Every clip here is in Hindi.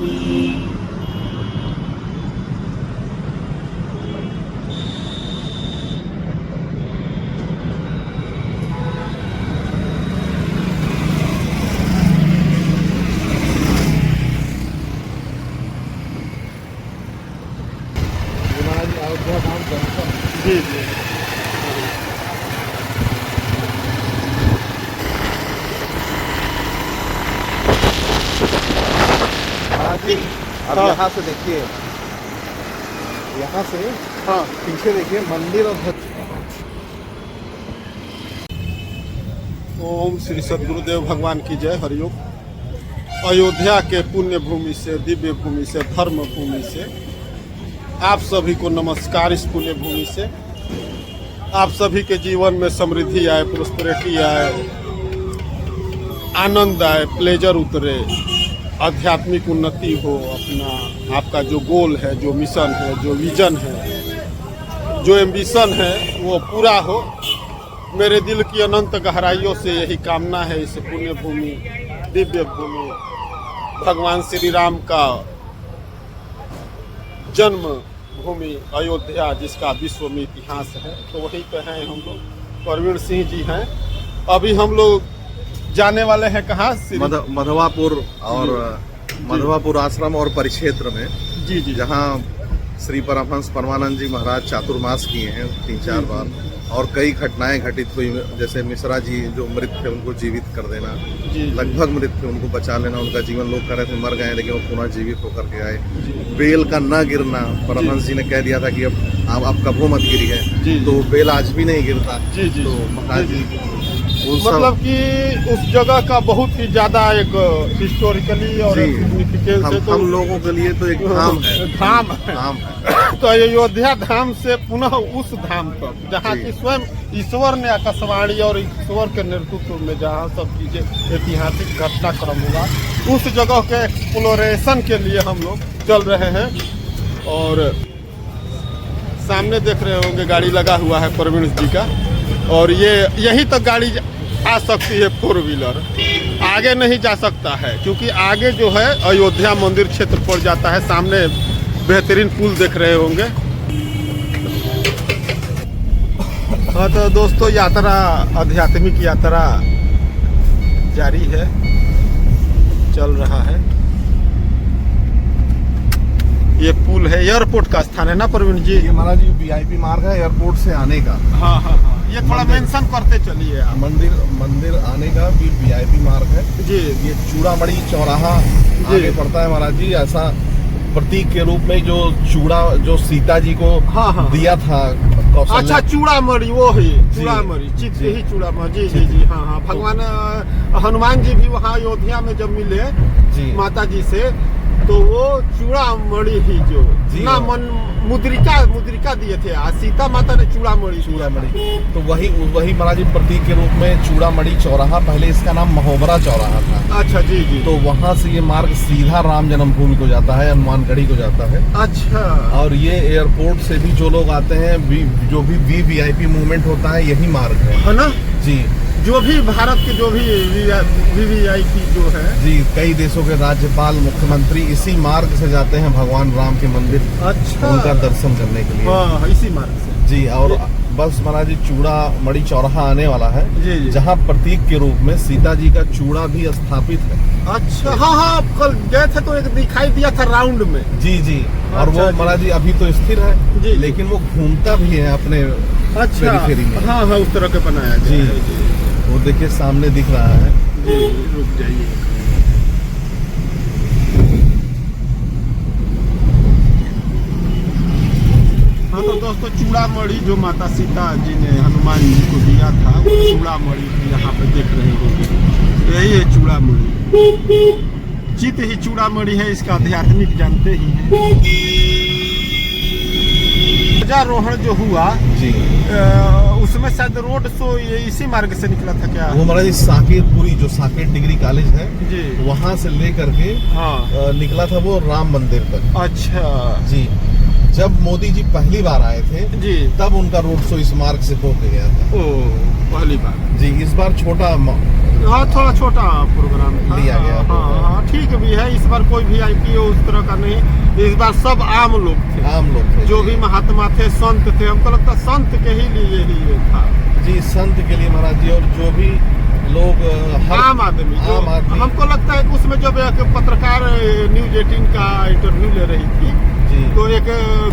जी जी। अब हाँ। यहाँ से देखिए, यहाँ से हाँ पीछे देखिए मंदिर और ओम श्री सद्गुरुदेव भगवान की जय। हरिओम। अयोध्या के पुण्य भूमि से, दिव्य भूमि से, धर्म भूमि से आप सभी को नमस्कार। इस पुण्य भूमि से आप सभी के जीवन में समृद्धि आए, प्रोस्पेरिटी आए, आनंद आए, प्लेजर उतरे, आध्यात्मिक उन्नति हो। अपना आपका जो गोल है, जो मिशन है, जो विजन है, जो एम्बिशन है वो पूरा हो। मेरे दिल की अनंत गहराइयों से यही कामना है। इस पुण्य भूमि, दिव्य भूमि, भगवान श्री राम का जन्म भूमि अयोध्या, जिसका विश्व में इतिहास है, तो वहीं पे हैं हम लोग। प्रवीण सिंह जी हैं। अभी हम लोग जाने वाले हैं कहाँ? मधवापुर और मधवापुर आश्रम और परिक्षेत्र में, जी जी। जहाँ श्री परमहंस परमानंद जी महाराज चातुर्मास किए हैं 3-4 बार, और कई घटनाएं घटित हुई, जैसे मिश्रा जी जो मृत थे उनको जीवित कर देना, लगभग मृत थे उनको बचा लेना, उनका जीवन लोग कह रहे थे मर गए लेकिन वो पुनः जीवित होकर के आए। बेल का न गिरना, परमहंस जी ने कह दिया था कि अब कभू मत गिरी है, तो बेल आज भी नहीं गिरता। तो महाराज जी मतलब कि उस जगह का बहुत ही ज्यादा एक हिस्टोरिकली और सिग्निफिकेंस है। तो हम लोगों के लिए तो एक धाम है, धाम है। तो अयोध्या धाम से पुनः उस धाम तक जहाँ की स्वयं ईश्वर ने आकाशवाणी और ईश्वर के नेतृत्व में जहाँ सब चीजें ऐतिहासिक घटनाक्रम होगा, उस जगह के एक्सप्लोरेशन के लिए हम लोग चल रहे हैं। और सामने देख रहे होंगे गाड़ी लगा हुआ है प्रवीण जी का, और ये यहीं तक गाड़ी आ सकती है 4 व्हीलर, आगे नहीं जा सकता है क्योंकि आगे जो है अयोध्या मंदिर क्षेत्र पड़ जाता है। सामने बेहतरीन पुल देख रहे होंगे। हाँ तो दोस्तों, यात्रा, आध्यात्मिक यात्रा जारी है, चल रहा है। ये पुल है, एयरपोर्ट का स्थान है ना प्रवीण जी? ये महाराज जी VIP मार्ग है एयरपोर्ट से आने का। हाँ हाँ हाँ, ये थोड़ा मेंशन करते चलिए आप। मंदिर आने का भी VIP मार्ग है जी। ये चूड़ामणि चौराहा आगे पड़ता है महाराज जी। ऐसा प्रतीक के रूप में जो चूड़ा जो सीता जी को दिया था कौशल्या। अच्छा, चूड़ामणि, वो ही चूड़ामणि, चित्र ही चूड़ामणि। जी जी जी। हाँ हाँ, भगवान हनुमान जी भी वहाँ अयोध्या में जब मिले माता जी से, तो वो चूड़ामणि ही जो ना मुद्रिका दिए थे, सीता माता ने चूड़ामणि। तो वही महाराज जी प्रतीक के रूप में चूड़ामणि चौराहा, पहले इसका नाम महोबरा चौराहा था। अच्छा जी जी। तो वहाँ से ये मार्ग सीधा राम जन्मभूमि को जाता है, हनुमानगढ़ी को जाता है। अच्छा। और ये एयरपोर्ट से भी जो लोग आते हैं, जो भी VIP मूवमेंट होता है यही मार्ग है ना जी। जो भी भारत के जो भी VVIP जो है जी, कई देशों के राज्यपाल, मुख्यमंत्री इसी मार्ग से जाते हैं भगवान राम के मंदिर। अच्छा। उनका दर्शन करने के लिए। हाँ, इसी मार्ग से जी। और बस महाराज जी चूड़ामणि चौराहा आने वाला है जी। जहाँ प्रतीक के रूप में सीता जी का चूड़ा भी स्थापित है। अच्छा। हाँ हाँ, आप कल गए थे तो एक दिखाई दिया था राउंड में। जी जी। और वो महाराज जी अभी तो स्थिर है जी, लेकिन वो घूमता भी है अपने पेरीफेरी में। हाँ हाँ, उस तरह के बनाया जी। वो देखिए सामने दिख रहा है जी। रुक जाइए। हाँ तो दोस्तों, चूड़ामणि जो माता सीता जी ने हनुमान जी को दिया था, वो चूड़ामणि यहाँ पे देख रहे होंगे। यही है चूड़ामणि। चित ही चूड़ामणि है, इसका आध्यात्मिक जानते ही हैं। ध्वजारोहण जो हुआ जी, उसमें शायद रोड शो ये इसी मार्ग से निकला था क्या? वो हमारा साकेतपुरी जो साकेत डिग्री कॉलेज है जी, वहाँ से लेकर के निकला था वो राम मंदिर तक। अच्छा जी। जब मोदी जी पहली बार आए थे जी, तब उनका रोड शो इस मार्ग से होके गया था। ओ, पहली बार जी। इस बार छोटा हाँ थोड़ा छोटा प्रोग्राम था। लिया गया। हाँ ठीक भी है, इस बार कोई VIP उस तरह का नहीं, इस बार सब आम लोग थे। आम लोग थे जो भी महात्मा थे, संत थे, हमको लगता है संत के ही लिए ही ये था जी, संत के लिए महाराज जी। और जो भी लोग आम आदमी, आम आदमी हमको लगता है कि उसमें जब एक पत्रकार न्यूज 18 का इंटरव्यू ले रही थी जी तो एक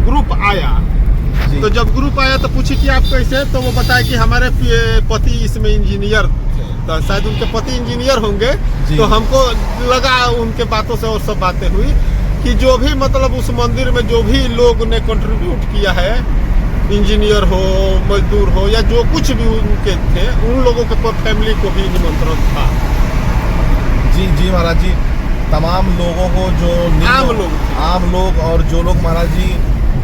ग्रुप आया, जी तो जब ग्रुप आया तो पूछी कि आप कैसे, तो वो बताया कि हमारे पति इसमें इंजीनियर थे, तो शायद उनके पति इंजीनियर होंगे। जी। तो हमको लगा उनके बातों से और सब बातें हुई कि जो भी मतलब उस मंदिर में जो भी लोग ने कंट्रीब्यूट किया है, इंजीनियर हो, मजदूर हो, या जो कुछ भी उनके थे, उन लोगों के फैमिली को भी निमंत्रण था। जी जी महाराज जी, तमाम लोगों को जो आम लोग और जो लोग महाराज जी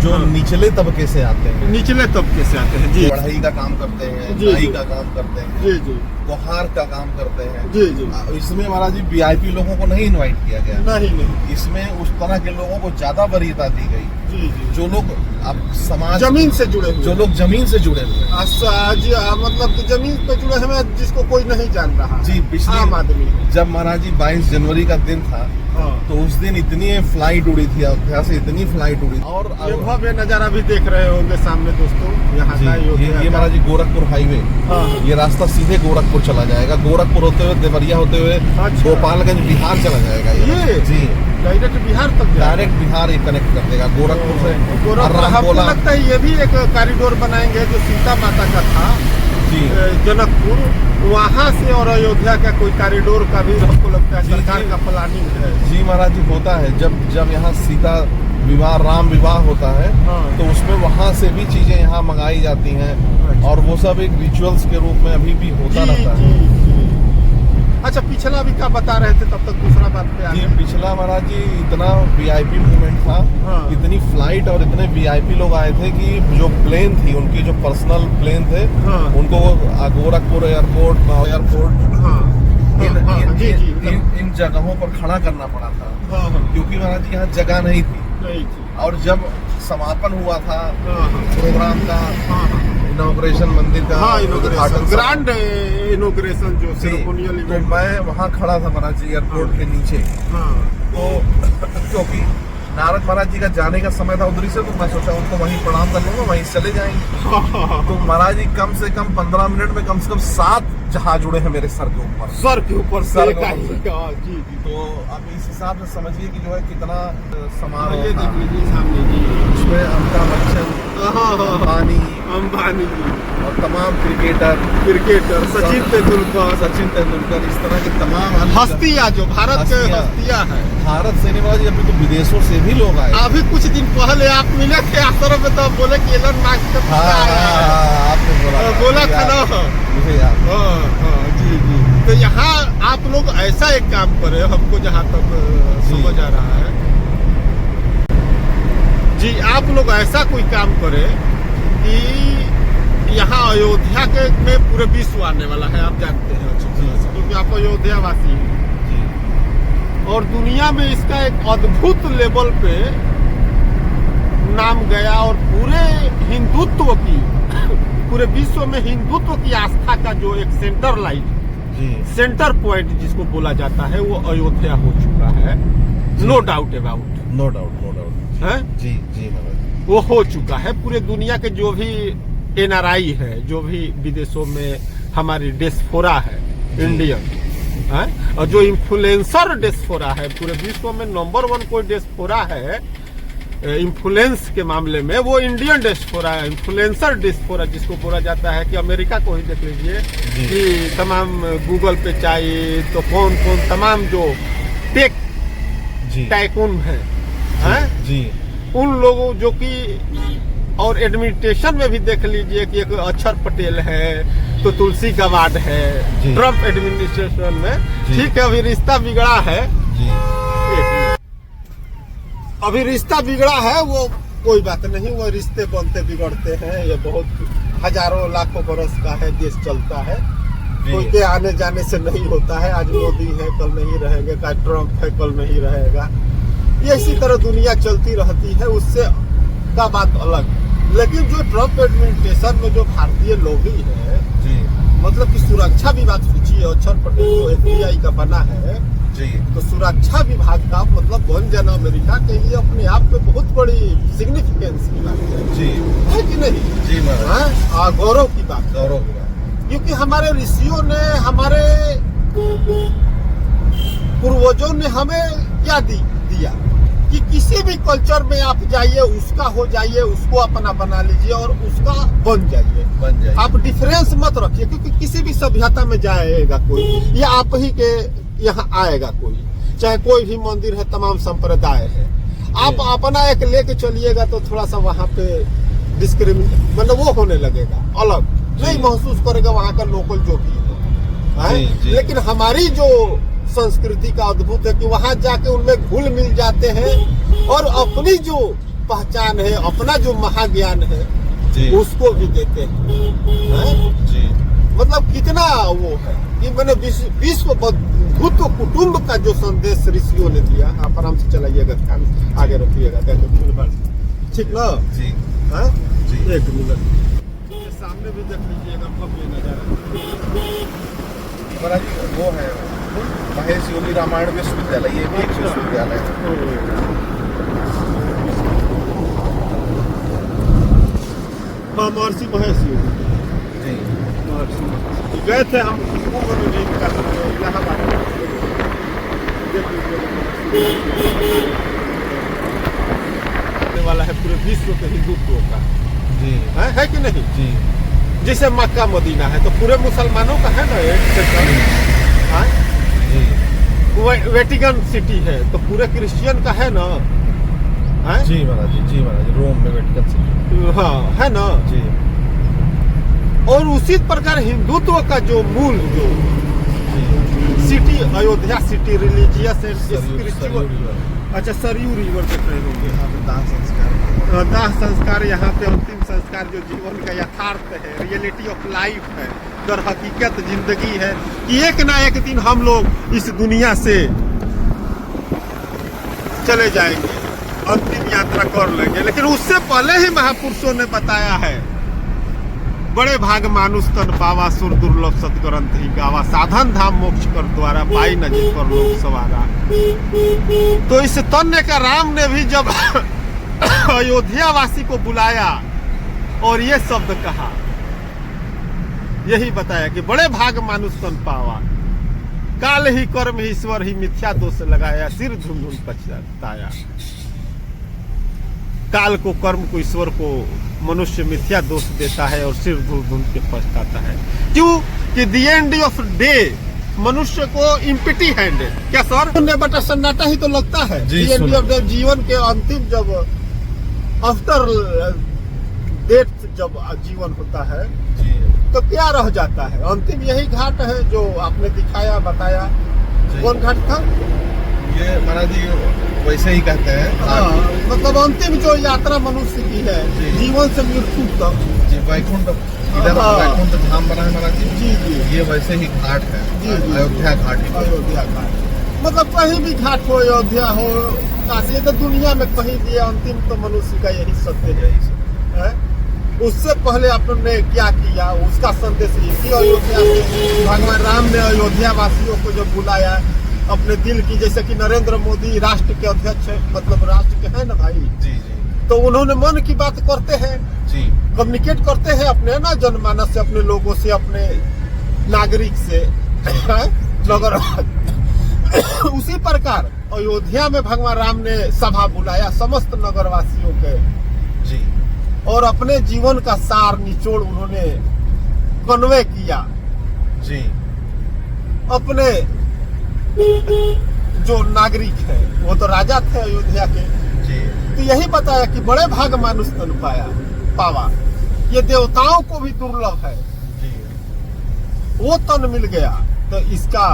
जो हाँ। निचले तबके से आते हैं, निचले तबके से आते हैं जी, पढ़ाई का काम करते हैं, जी, नाई जी। का काम करते हैं, जी जी कुम्हार का काम करते हैं जी जी, इसमें महाराज जी VIP लोगों को नहीं इनवाइट किया गया। नहीं इसमें उस तरह के लोगों को ज्यादा वरीयता दी गई, जी जी, जो लोग अब समाज जमीन से जुड़े हुए, जो लोग जमीन से जुड़े हुए हैं। जी मतलब कि जमीन पे जुड़े हैं, जिसको कोई नहीं जान रहा जी, पिछले आम आदमी। जब महाराज जी 22 जनवरी का दिन था, हाँ। तो उस दिन इतनी फ्लाइट उड़ी थी अयोध्या से, इतनी फ्लाइट उड़ी और ये भव्य नजारा भी देख रहे होंगे सामने दोस्तों, यहाँ जी, का ये महाराज जी गोरखपुर हाईवे, हाँ। ये रास्ता सीधे गोरखपुर चला जाएगा, गोरखपुर होते हुए देवरिया होते हुए अच्छा। गोपालगंज बिहार चला जाएगा ये जी, डायरेक्ट बिहार तक जाएगा। डायरेक्ट बिहार ये कनेक्ट कर देगा गोरखपुर से। गोरखपुर हमको रामकोला लगता है ये भी एक कॉरिडोर बनाएंगे, जो सीता माता का था जी जनकपुर, वहाँ से और अयोध्या का कोई कॉरिडोर का भी हमको लगता है जी, सरकार जी। का प्लानिंग है। जी महाराज जी, होता है जब यहाँ सीता विवाह, राम विवाह होता है, हाँ। तो उसमें वहाँ से भी चीजें यहाँ मंगाई जाती हैं, अच्छा। और वो सब एक रिचुअल्स के रूप में अभी भी होता जी, रहता जी, है। जी। अच्छा पिछला भी क्या बता रहे थे, तब तक दूसरा बात पे आ जी, गए। पिछला महाराज जी इतना VIP मूवमेंट था, हाँ। इतनी फ्लाइट और इतने VIP लोग आए थे कि जो प्लेन थी, उनकी जो पर्सनल प्लेन थे, हाँ। उनको गोरखपुर एयरपोर्ट हाँ जी जी इन जगहों पर खड़ा करना पड़ा था, हाँ हाँ क्योंकि महाराज जी यहाँ जगह नहीं थी। नहीं थी। और जब समापन हुआ था हाँ प्रोग्राम का, हाँ इनॉग्रेशन मंदिर का, हाँ उद्घाटन इनोग्रेशन, समारोह, ग्रैंड इनोग्रेशन जो जी, सेरेमोनियल तो इवेंट। मैं वहाँ खड़ा था महाराज जी एयरपोर्ट के नीचे, हाँ तो क्योंकि नारद महाराज जी का जाने का समय था उधरी से, तो मैं सोचा उनको वहीं प्रणाम कर लूंगा, वहीं चले जाएंगे। तो महाराज जी कम से कम 15 मिनट में कम से कम 7 जहाज उड़े हैं मेरे सर के ऊपर, सर के ऊपर सर से के का ऊपर ही। से। हाँ, जी जी। तो अब इस हिसाब से समझिए कि जो है कितना हाँ, समारोह ये था। देख लीजिए सामने जी। उसमें अमिताभ बच्चन, हाँ हाँ अंबानी अंबानी जी, और तमाम क्रिकेटर सचिन तेंदुलकर, इस तरह के तमाम अन्य हस्तियाँ जो भारत के हस्तियाँ। हस्तियाँ हैं। भारत से नहीं जी, अभी तो विदेशों से भी लोग आए। अभी कुछ दिन पहले आप मिले थे आश्रम में, तो बोले कि एलन मास्क का हाँ, पिता आया है। आपने बोला था ना। मुझे याद है। हाँ हाँ जी जी। तो यहाँ आप लोग ऐसा एक काम करे, हमको जहाँ तक जी। समझ आ रहा है जी, आप लोग ऐसा कोई काम करे कि यहाँ अयोध्या के में पूरे विश्व आने वाला है, आप जानते हैं अच्छी तरह से, क्योंकि आप अयोध्या वासी हैं, जी और दुनिया में इसका एक अद्भुत लेवल पे नाम गया, और पूरे हिंदुत्व की पूरे विश्व में हिंदुत्व की आस्था का जो एक सेंटर लाइन, जी सेंटर पॉइंट जिसको बोला जाता है, वो अयोध्या हो चुका है। No doubt about no doubt है, जी जी महाराज। वो हो चुका है। पूरे दुनिया के जो भी NRI है, जो भी विदेशों में हमारी डेस्पोरा है इंडियन है, और जो इन्फ्लुएंसर डेस्पोरा है पूरे विश्व में, नंबर 1 कोई डेस्पोरा है इन्फ्लुएंस के मामले में, वो इंडियन डेस्पोरा है, इन्फ्लुएंसर डेस्पोरा जिसको बोला जाता है। कि अमेरिका को ही देख लीजिए कि तमाम गूगल पे चाहिए तो कौन कौन तमाम जो टेक जी टाइकून है, जी उन लोगों जो कि, और एडमिनिस्ट्रेशन में भी देख लीजिए कि एक अक्षर पटेल है, तो तुलसी गवाड है जी। ट्रम्प एडमिनिस्ट्रेशन में। जी। ठीक है, अभी रिश्ता बिगड़ा है, जी अभी रिश्ता बिगड़ा है, वो कोई बात नहीं, वो रिश्ते बनते बिगड़ते हैं, ये बहुत हजारों लाखों बरस का है, देश चलता है, कोई के आने जाने से नहीं होता है। आज मोदी है, कल नहीं रहेंगे, कल ट्रम्प है, कल नहीं रहेगा, ये इसी तरह दुनिया चलती रहती है, उससे का बात अलग। लेकिन जो ट्रम्प एडमिनिस्ट्रेशन में जो भारतीय लोग ही है, जी मतलब कि सुरक्षा विभाग, लीजिए अक्षर पटेल जो FBI का बना है, जी तो सुरक्षा विभाग का मतलब बन जाना अमेरिका के लिए अपने आप में बहुत बड़ी सिग्निफिकेंस की बात जी है कि नहीं? जी महाराज, हाँ, गौरव की बात है। गौरव की बात। क्योंकि हमारे ऋषियों ने, हमारे पूर्वजों ने हमें क्या दिया कि किसी भी कल्चर में आप जाइए, उसका हो जाइए, उसको अपना बना लीजिए और उसका बन जाइए। आप डिफरेंस मत रखिए, क्योंकि किसी भी सभ्यता में जाएगा कोई, या आप ही के यहाँ आएगा कोई, चाहे कोई भी मंदिर है, तमाम संप्रदाय है, आप अपना एक लेके चलिएगा तो थोड़ा सा वहाँ पे डिस्क्रिमिनेट मतलब वो होने लगेगा, अलग नहीं महसूस करेगा वहाँ का लोकल जो भी है। लेकिन हमारी जो संस्कृति का अद्भुत है कि वहाँ जाके उनमें घुल मिल जाते हैं और अपनी जो पहचान है, अपना जो महाज्ञान है, उसको भी देते हैं। मतलब कितना वो है कि मैंने विश्व बुद्ध कुटुंब का जो संदेश ऋषियों ने दिया। आप आराम से चलाइएगा, काम आगे रखिएगा, ठीक ना जी? हाँ जी, 1 मिनट सामने भी देख लीजिएगा, भव्य नजारा। महाराज वो है महेश योगी रामायण विश्वविद्यालय, ये भी एक विश्वविद्यालय है। हाँ, महर्षि महेश योगी जी, महर्षि गए थे हम इलाहाबाद, वाला है पूरे विश्व के हिंदुत्व का जी है कि नहीं? जी, जैसे मक्का मदीना है तो पूरे मुसलमानों का है ना एक वेटिकन सिटी है तो पूरे क्रिश्चियन का है ना? जी महाराज, जी महाराज, रोम में वेटिकन सिटी, हाँ है ना जी। और उसी प्रकार हिंदुत्व का जो मूल जो city Ayodhya city, religious and spiritual. अच्छा, सरयू रिवर देख रहे होंगे, दाह संस्कार यहाँ पे अंतिम संस्कार जो जीवन का यथार्थ है, रियलिटी ऑफ लाइफ है, दर हकीकत जिंदगी है कि एक ना एक दिन हम लोग इस दुनिया से चले जाएंगे, अंतिम यात्रा कर लेंगे। लेकिन उससे पहले ही महापुरुषों ने बताया है, बड़े भाग मानुष तन पावा, सुर दुर्लभ सदग्रंथ ही गावा, साधन धाम मोक्ष कर द्वारा, पाई न जिस पर लोग सवारा। तो इस तन्य का राम ने भी जब अयोध्या वासी को बुलाया और ये शब्द कहा, यही बताया कि बड़े भाग मानुष तन पावा, काल ही कर्म ही ईश्वर ही मिथ्या दोष लगाया, सिर झुन झुन पछताया। काल को, कर्म को, ईश्वर को मनुष्य मिथ्या दोष देता है और सिर धुन धुन के पछताता है। क्यों? कि द एंड ऑफ डे मनुष्य को इम्पिटी हैंड, क्या सर ने बटा सन्नाटा ही तो लगता है। द एंड ऑफ डे, जीवन के अंतिम, जब आफ्टर डेथ जब जीवन होता है तो क्या रह जाता है? अंतिम यही घाट है जो आपने दिखाया, बताया। कौन घाट था ये महाराज जी? वैसे ही कहते हैं। हाँ, मतलब अंतिम जो यात्रा मनुष्य की है, जीवन से मृत्यु तक, जी, वैकुंठ, इधर वैकुंठ धाम बना है महाराज जी। जी जी, ये वैसे ही घाट है, अयोध्या घाट। अयोध्या घाट मतलब कहीं भी घाट हो, अयोध्या हो, काशी, तो दुनिया में कहीं भी अंतिम तो मनुष्य का यही सत्य है। उससे पहले आपने क्या किया, उसका संदेश इसी अयोध्या से भगवान राम ने अयोध्या वासियों को जब बुलाया अपने दिल की, जैसे कि नरेंद्र मोदी राष्ट्र के अध्यक्ष है, मतलब राष्ट्र के हैं ना भाई जी जी, तो उन्होंने मन की बात करते हैं जी, कम्युनिकेट करते हैं अपने ना जनमानस से, अपने लोगों से, अपने नागरिक से, नगर। उसी प्रकार अयोध्या में भगवान राम ने सभा बुलाया समस्त नगरवासियों के जी, और अपने जीवन का सार निचोड़ उन्होंने कन्वे किया जी। अपने जो नागरिक है, वो तो राजा थे अयोध्या के जी, तो यही बताया कि बड़े भाग मानुष तन पावा, ये देवताओं को भी दुर्लभ है जी। वो तन मिल गया तो इसका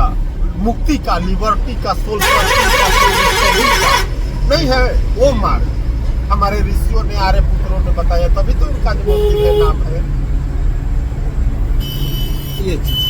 मुक्ति का, लिबर्टी का, सोल नहीं है वो मार्ग हमारे ऋषियों ने, आर्य पुत्रों ने बताया, तभी तो इनका जो मुक्ति का नाम है ये चीज।